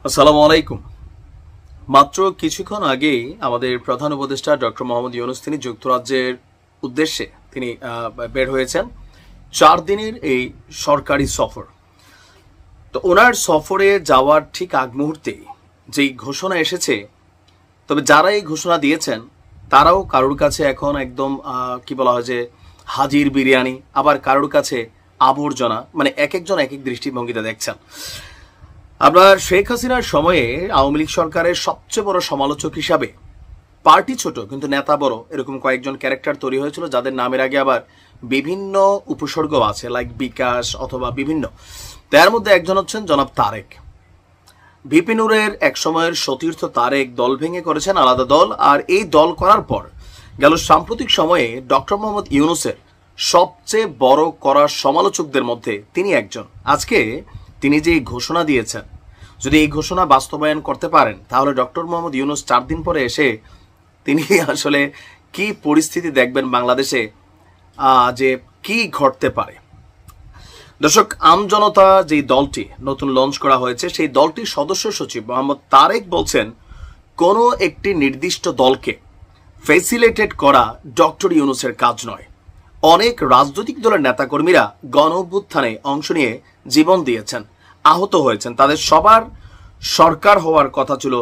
আসসালামু আলাইকুম। মাত্র কিছুক্ষণ আগেই আমাদের প্রধান উপদেষ্টা ডক্টর মোহাম্মদ ইউনূস তিনি যুক্তরাজ্যের উদ্দেশ্যে তিনি বের হয়েছেন 4 দিনের এই সরকারি সফর। তো ওনার সফরে যাওয়ার ঠিক আগ মুহূর্তে যেই ঘোষণা এসেছে, তবে যারা এই ঘোষণা দিয়েছেন তারাও কারোর কাছে এখন একদম কি বলা হয় যে হাজির বিরিয়ানি, আবার কারোর কাছে আবর্জনা, মানে এক একজন এক এক দৃষ্টিভঙ্গিতে দেখছেন। আপনার শেখ হাসিনার সময়ে আওয়ামী লীগ সরকারের সবচেয়ে বড় সমালোচক হিসাবে পার্টি ছোট কিন্তু নেতা বড়, এরকম কয়েকজন ক্যারেক্টার তৈরি হয়েছিল যাদের নামের আগে আবার বিভিন্ন উপসর্গ আছে, লাইক বিকাশ অথবা বিভিন্ন। তার মধ্যে একজন হচ্ছেন জনাব তারেক। ভিপি নূরের এক সময়ের সতীর্থ তারেক দল ভেঙে করেছেন আলাদা দল, আর এই দল করার পর গেল সাম্প্রতিক সময়ে ডক্টর মোহাম্মদ ইউনূসের সবচেয়ে বড় করা সমালোচকদের মধ্যে তিনি একজন। আজকে তিনি যে ঘোষণা দিয়েছেন, যদি এই ঘোষণা বাস্তবায়ন করতে পারেন তাহলে ডক্টর মোহাম্মদ ইউনূস 4 দিন পরে এসে তিনি আসলে কি পরিস্থিতি দেখবেন বাংলাদেশে, যে কি ঘটতে পারে। দর্শক, আমজনতা যে দলটি নতুন লঞ্চ করা হয়েছে সেই দলটির সদস্য সচিব মোহাম্মদ তারেক বলছেন, কোনো একটি নির্দিষ্ট দলকে ফেসিলিটেট করা ডক্টর ইউনূসের কাজ নয়। অনেক রাজনৈতিক দলের নেতাকর্মীরা গণ অভ্যুত্থানে অংশ নিয়ে জীবন দিয়েছেন, আহত হয়েছেন, তাদের সবার সরকার হওয়ার কথা ছিল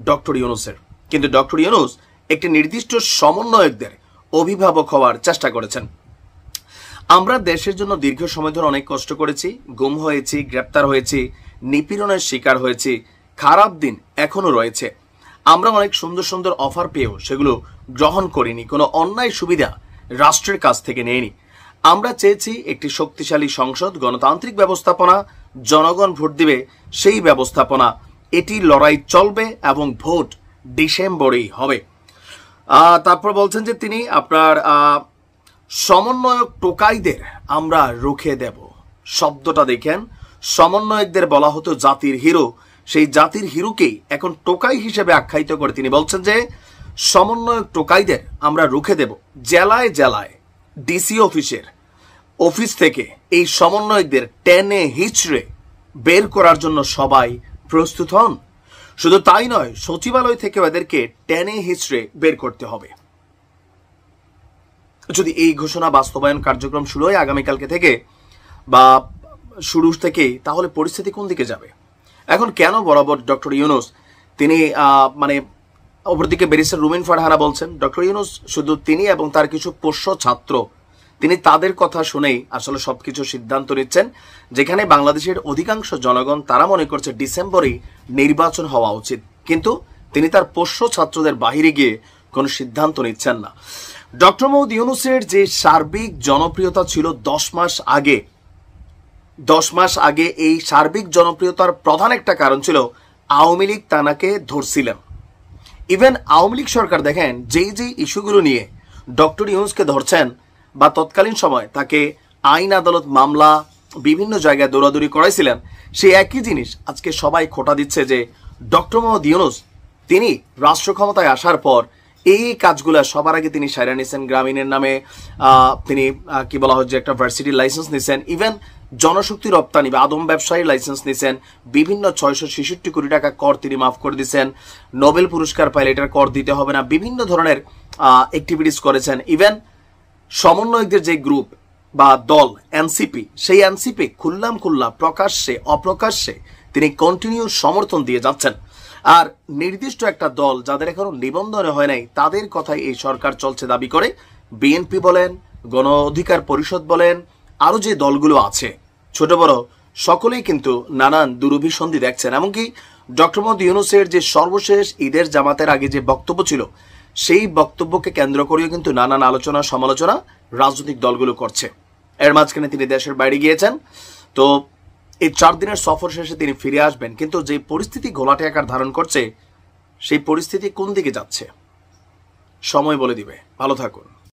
ডক্টর ইউনূসের। কিন্তু ডক্টর ইউনূস একটি নির্দিষ্ট সমন্বয়কদের অভিভাবক হওয়ার চেষ্টা করেছেন। আমরা দেশের জন্য দীর্ঘ সময় ধরে অনেক কষ্ট করেছি, গুম হয়েছি, গ্রেপ্তার হয়েছি, নিপীড়নের শিকার হয়েছি, খারাপ দিন এখনো রয়েছে। আমরা অনেক সুন্দর সুন্দর অফার পেয়েও সেগুলো গ্রহণ করিনি, কোনো অন্যায় সুবিধা রাষ্ট্রের কাছ থেকে নেয়নি। আমরা চেয়েছি একটি শক্তিশালী সংসদ, গণতান্ত্রিক ব্যবস্থাপনা, জনগণ ভোট দিবে সেই ব্যবস্থাপনা। এটি লড়াই চলবে এবং ভোট ডিসেম্বরেই হবে। তারপর বলছেন যে তিনি আপনার সমন্বয়ক টোকাইদের আমরা রুখে দেব। শব্দটা দেখেন, সমন্বয়কদের বলা হতো জাতির হিরো, সেই জাতির হিরোকেই এখন টোকাই হিসেবে আখ্যায়িত করে তিনি বলছেন যে সমন্বয়ক টোকাইদের আমরা রুখে দেব। জেলায় জেলায় ডিসি অফিস থেকে এই সমন্বয়কদের টেনে হিচড়ে বের করার জন্য সবাই প্রস্তুত হন। শুধু তাই নয়, সচিবালয় থেকে এদেরকে টেনে হিচড়ে বের করতে হবে। যদি এই ঘোষণা বাস্তবায়ন কার্যক্রম শুরু হয় আগামীকালকে থেকে বা শুরু থেকেই, তাহলে পরিস্থিতি কোন দিকে যাবে? এখন কেন বরাবর ডক্টর ইউনূস তিনি মানে অপরদিকে ব্যারিস্টার রুমিন ফারহানা বলছেন ডক্টর ইউনূস শুধু তিনি এবং তার কিছু পোষ্য ছাত্র, তিনি তাদের কথা শুনেই আসলে সবকিছু সিদ্ধান্ত নিচ্ছেন, যেখানে বাংলাদেশের অধিকাংশ জনগণ তারা মনে করছে ডিসেম্বরেই নির্বাচন হওয়া উচিত, কিন্তু তিনি তার পোষ্য ছাত্রদের বাহিরে গিয়ে কোনো সিদ্ধান্ত নিচ্ছেন না। ডক্টর মোহাম্মদ ইউনূসের যে সার্বিক জনপ্রিয়তা ছিল 10 মাস আগে, এই সার্বিক জনপ্রিয়তার প্রধান একটা কারণ ছিল আওয়ামী লীগ তানাকে ধরছিলেন। ইভেন আওয়ামী লীগ সরকার দেখেন যেই ইস্যুগুলো নিয়ে ডক্টর ইউনূসকে ধরছেন বা তৎকালীন সময় তাকে আইন আদালত মামলা বিভিন্ন জায়গায় দৌড়াদৌড়ি করাইছিলেন, সেই একই জিনিস আজকে সবাই খোঁটা দিচ্ছে যে ডক্টর মোহাম্মদ ইউনূস তিনি রাষ্ট্র ক্ষমতায় আসার পর এই কাজগুলো সবার আগে তিনি সাইরা নিয়েছেন। গ্রামীণের নামে তিনি কি বলা হয় যে একটা ভার্সিটির লাইসেন্স নিয়েছেন, ইভেন জনশক্তি রপ্তানি বা আদম ব্যবসায়ীর লাইসেন্স নিয়েছেন, বিভিন্ন 666 কোটি টাকা কর তিনি মাফ করে দিয়েছেন, নোবেল পুরস্কার পাইলে এটার কর দিতে হবে না, বিভিন্ন ধরনের অ্যাক্টিভিটিস করেছেন। ইভেন সমন্বয়কদের যে গ্রুপ বা দল এনসিপি, সেই এনসিপি খুল্লা প্রকাশ্যে অপ্রকাশ্যে তিনি কন্টিনিউ সমর্থন দিয়ে যাচ্ছেন। আর নির্দিষ্ট একটা দল যাদের এখনো নিবন্ধনে হয় নাই তাদের কথাই এই সরকার চলছে দাবি করে। বিএনপি বলেন, গণ অধিকার পরিষদ বলেন, আরো যে দলগুলো আছে ছোট বড় সকলেই কিন্তু নানান দুরভিসন্ধি দেখছেন। এমনকি ডক্টর মোহাম্মদ ইউনূসের যে সর্বশেষ ঈদের জামাতের আগে যে বক্তব্য ছিল, সেই বক্তব্যকে কেন্দ্র করেও কিন্তু নানান আলোচনা সমালোচনা রাজনৈতিক দলগুলো করছে। এর মাঝখানে তিনি দেশের বাইরে গিয়েছেন, তো এই 4 দিনের সফর শেষে তিনি ফিরে আসবেন, কিন্তু যে পরিস্থিতি ঘোলাটে আকার ধারণ করছে সেই পরিস্থিতি কোন দিকে যাচ্ছে সময় বলে দিবে। ভালো থাকুন।